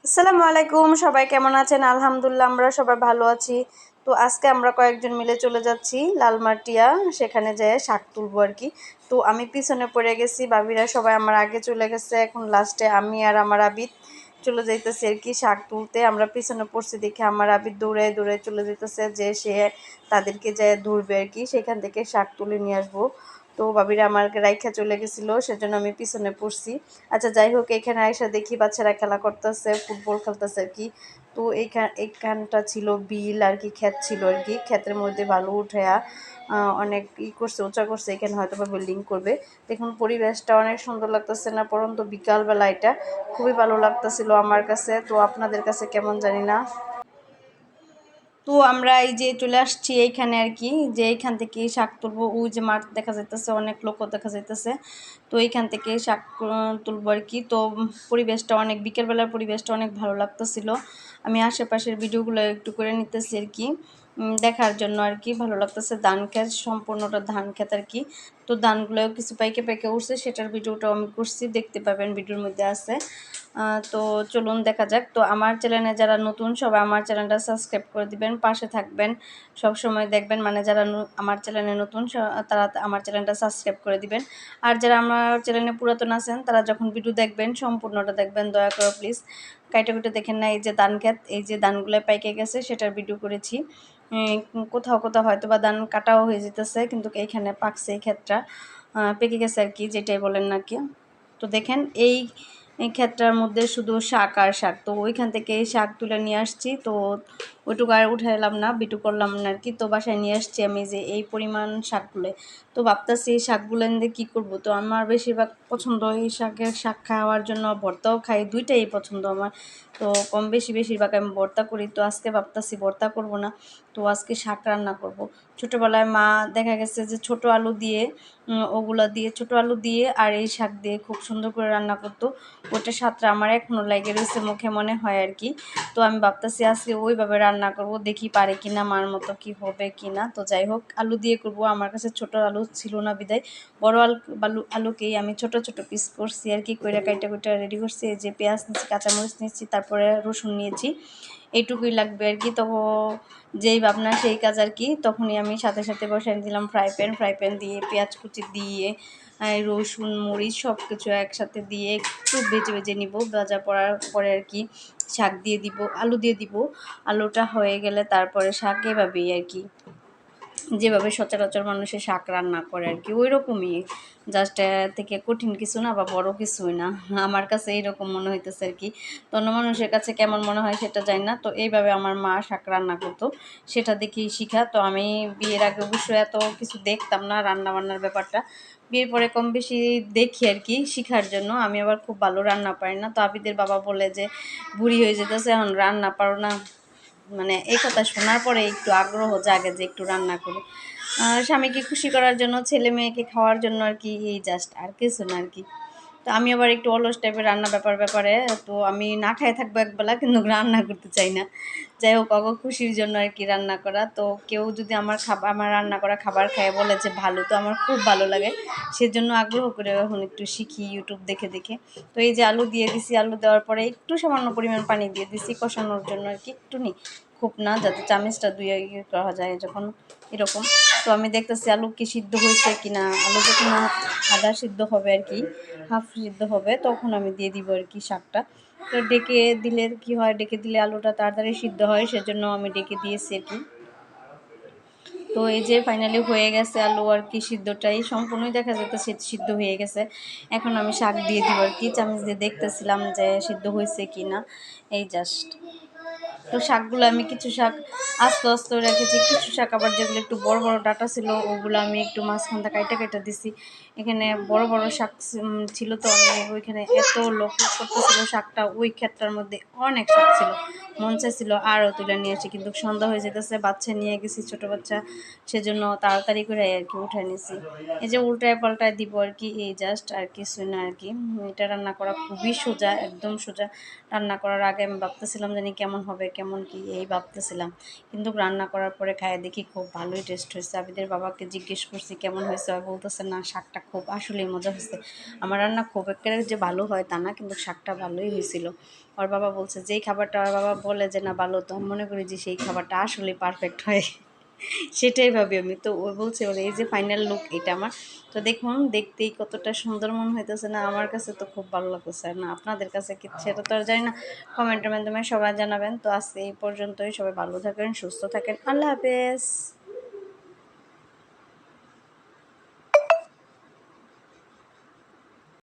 আসসালামু আলাইকুম, সবাই কেমন আছেন? আলহামদুলিল্লাহ আমরা সবাই ভালো আছি। তো আজকে আমরা কয়েকজন মিলে চলে যাচ্ছি লালমাটিয়া, সেখানে যেয়ে শাক তুলবো আর কি। তো আমি পিছনে পড়ে গেছি, ভাবিরা সবাই আমার আগে চলে গেছে, এখন লাস্টে আমি আর আমার আবিদ চলে যাইতেছি আর কি শাক তুলতে। আমরা পিছনে পড়ছি দেখে আমার আবিদ দৌড়ে দৌড়ে চলে যেতেছে যে সে তাদেরকে যেয়ে ধরবে আর কি, সেখান থেকে শাক তুলে নিয়ে আসবো। তো ভাবিরা আমাকে রাইখা চলে গেছিলো, সেজন্য আমি পিছনে পড়ছি। আচ্ছা যাই হোক, এখানে আইসা দেখি বাচ্চারা খেলা করতেছে, ফুটবল খেলতেছে আর কি। তো এইখানটা ছিল বিল আর কি, ক্ষেত ছিল আর কি, ক্ষেতের মধ্যে বালু উঠায়া অনেক করছে, উঁচা করছে, এখানে হয়তো বা বিল্ডিং করবে। দেখুন পরিবেশটা অনেক সুন্দর লাগতেছে না, পরন্তু বিকালবেলা এটা খুবই ভালো লাগতেছিল আমার কাছে। তো আপনাদের কাছে কেমন জানি না। তো আমরা এই যে চলে আসছি এইখানে আর কি, যে এইখান থেকে শাক তুলবো। ওই যে মাঠ দেখা যাইতেছে, অনেক লোকও দেখা যাইতেছে। তো এইখান থেকে শাক তুলবো আর কি। তো পরিবেশটা অনেক, বিকেলবেলার পরিবেশটা অনেক ভালো লাগতেছিল। আমি আশেপাশের ভিডিওগুলো একটু করে নিতেছি আর কি, দেখার জন্য আর কি। ভালো লাগতেছে, ধান ক্ষেত, সম্পূর্ণটা ধান ক্ষেত আর কি। তো ধানগুলো কিছু পাইকে পাইকে উঠছে, সেটার ভিডিওটাও আমি করছি, দেখতে পাবেন, ভিডিওর মধ্যে আছে। তো চলুন দেখা যাক। তো আমার চ্যানেলে যারা নতুন, সবাই আমার চ্যানেলটা সাবস্ক্রাইব করে দিবেন, পাশে থাকবেন, সব সময় দেখবেন। মানে যারা আমার চ্যানেলে নতুন তারা আমার চ্যানেলটা সাবস্ক্রাইব করে দিবেন। আর যারা আমার চ্যানেলে পুরাতন আছেন, তারা যখন ভিডিও দেখবেন সম্পূর্ণটা দেখবেন, দয়া করে প্লিজ। কাইটা কুইটা দেখেন না। এই যে ধান ক্ষেত, এই যে ধানগুলো পাইকে গেছে, সেটার ভিডিও করেছি। কোথাও কোথাও হয়তো বা ধান কাটাও হয়ে যেতেছে, কিন্তু এইখানে পাকছে, এই ক্ষেতটা পেকে গেছে আর কি, যেটাই বলেন না কি। তো দেখেন এই ক্ষেতটার মধ্যে শুধু শাক আর শাক। তো ওইখান থেকে এই শাক তুলে নিয়ে আসছি। তো ওইটুকু আর উঠাইলাম না, বিটু করলাম না আর কি। তো বাসায় নিয়ে আসছি আমি যে এই পরিমাণ শাকগুলো। তো ভাবতেছি এই শাকগুলো দিয়ে কী করবো। তো আমার বেশিরভাগ পছন্দ এই শাক খাওয়ার জন্য, ভর্তাও খাই, দুইটাই পছন্দ আমার। তো কম বেশি বেশিরভাগ আমি ভর্তা করি। তো আজকে ভাবতেছি ভর্তা করব না, তো আজকে শাক রান্না করব। ছোটোবেলায় মা দেখা গেছে যে ছোটো আলু দিয়ে, ওগুলো দিয়ে, ছোটো আলু দিয়ে আর এই শাক দিয়ে খুব সুন্দর করে রান্না করতো। ওটা স্বাদটা আমার এখনও লেগে রয়েছে মুখে, মনে হয় আর কি। তো আমি ভাবতেছি আজকে ওইভাবে রান্না করব, দেখি পারে কি না, মার মতো কি হবে কি না। তো যাই হোক, আলু দিয়ে করব। আমার কাছে ছোটো আলু ছিল না বিদায় বড় আলুকেই আমি ছোট ছোট পিস করছি আর কি, কইরা কাইটা কুইটা রেডি করছি। এই যে পেঁয়াজ নিচ্ছি, কাঁচামরিচ নিচ্ছি, তারপরে রসুন নিয়েছি, এইটুকুই লাগবে আর কি। তো যেই ভাবনা সেই কাজ আর কি। তখনই আমি সাথে সাথে বসাই দিলাম ফ্রাই প্যান দিয়ে পেঁয়াজ কুচি দিয়ে রসুন মরিচ সব কিছু একসাথে দিয়ে একটু ভেজে ভেজে নিব। ভাজা পড়ার পরে আর কি শাক দিয়ে দিব, আলু দিয়ে দিব। আলুটা হয়ে গেলে তারপরে শাক, এভাবেই আর কি, যেভাবে সচরাচর মানুষের শাক রান্না করে আর কি, ওই রকমই। জাস্ট থেকে কঠিন কিছু না বা বড় কিছুই না, আমার কাছে এইরকম মনে হইতেছে আর কি। তো অন্য মানুষের কাছে কেমন মনে হয় সেটা জানি না। তো এইভাবে আমার মা শাক রান্না করতো, সেটা দেখেই শিখা। তো আমি বিয়ের আগে অবশ্যই এত কিছু দেখতাম না, রান্না বান্নার ব্যাপারটা। বিয়ের পরে কম বেশি দেখি আর কি, শিখার জন্য। আমি আবার খুব ভালো রান্না পারি না। তো আবিদের বাবা বলে যে বুড়ি হয়ে যেতেছে, এখন রান্না পারো না। মানে এই কথা শোনার পরে একটু আগ্রহ জাগে যে একটু রান্না করি, স্বামীকে খুশি করার জন্য, ছেলে মেয়েকে খাওয়ার জন্য আর কি, এই জাস্ট, আর কিছু না আর কি। তো আমি আবার একটু অলস টাইপের রান্না ব্যাপারে। তো আমি না খাই থাকবো একবেলা, কিন্তু রান্না করতে চাই না। যাই হোক, খুশির জন্য আর কি রান্না করা। তো কেউ যদি আমার রান্না করা খাবার খায় বলে যে ভালো, তো আমার খুব ভালো লাগে। সেজন্য আগ্রহ করে এখন একটু শিখি ইউটিউব দেখে দেখে। তো এই যে আলু দিয়ে দিছি, আলু দেওয়ার পরে একটু সামান্য পরিমাণ পানি দিয়ে দিছি কষানোর জন্য আর কি, একটু নি, খুব না, যাতে চামিচটা ধুয়ে করা যায় যখন, এরকম। তো আমি দেখতেছি আলু কি সিদ্ধ হয়েছে কিনা। আলু যখন আধা সিদ্ধ হবে আর কি, হাফ সিদ্ধ হবে, তখন আমি দিয়ে দিব আর কি শাকটা। তো ডেকে দিলে কি হয়, ডেকে দিলে আলুটা তাড়াতাড়ি সিদ্ধ হয়, সেজন্য আমি ডেকে দিয়েছি আর কি। তো এই যে ফাইনালি হয়ে গেছে আলু আর কি, সিদ্ধটাই সম্পূর্ণই দেখা যেতে সিদ্ধ হয়ে গেছে। এখন আমি শাক দিয়ে দিব আর কি, চামচ দিয়ে দেখতেছিলাম যে সিদ্ধ হয়েছে কি না, এই জাস্ট। তো শাকগুলো আমি কিছু শাক আস্তে আস্তে রেখেছি, কিছু শাক আবার যেগুলো একটু বড় বড় ডাঁটা ছিল, ওগুলো আমি একটু মাঝখানটা কাইটা দিছি। এখানে বড় বড় শাক ছিল, তো আমি ওইখানে এত লক্ষ্য করতেছিল শাকটা, ওই ক্ষেতটার মধ্যে অনেক শাক ছিল, মন চাইছিল আরও তুলে নিয়ে আসি, কিন্তু সন্ধ্যা হয়ে যেতেছে, বাচ্চা নিয়ে গেছি, ছোটো বাচ্চা, সেজন্য তাড়াতাড়ি করে আর কি উঠায় নিছি। এই যে উল্টায় পাল্টায় দিব আর কি, এই জাস্ট, আর কিছুই না আর কি। এটা রান্না করা খুবই সোজা, একদম সোজা। রান্না করার আগে আমি ভাবতেছিলাম জানি কেমন হবে, কেমন কি, এই ভাবতেছিলাম। কিন্তু রান্না করার পরে খাইয়ে দেখি খুব ভালোই টেস্ট হয়েছে। আবিদের বাবাকে জিজ্ঞেস করছি কেমন হয়েছে, বলতেছে না, শাকটা খুব আসলেই মজা হয়েছে। আমার রান্না খুব একটা যে ভালো হয় তা না, কিন্তু শাকটা ভালোই হয়েছিল। ওর বাবা বলছে যেই খাবারটা ওর বাবা বলে যে না ভালো, তো আমি মনে করি যে সেই খাবারটা আসলেই পারফেক্ট হয়। সেটাই ভাবি আমি। তো ও বলছে ওর এই যে ফাইনাল লুক এটা আমার। তো দেখুন দেখতেই কতটা সুন্দর মনে হইতেছে না, আমার কাছে তো খুব ভালো লাগতেছে। আর না আপনাদের কাছে কি সেটা তো আর জানি না, কমেন্টের মাধ্যমে সবাই জানাবেন। তো আজকে এই পর্যন্তই, সবাই ভালো থাকেন, সুস্থ থাকেন, আল্লাহ হাফেজ।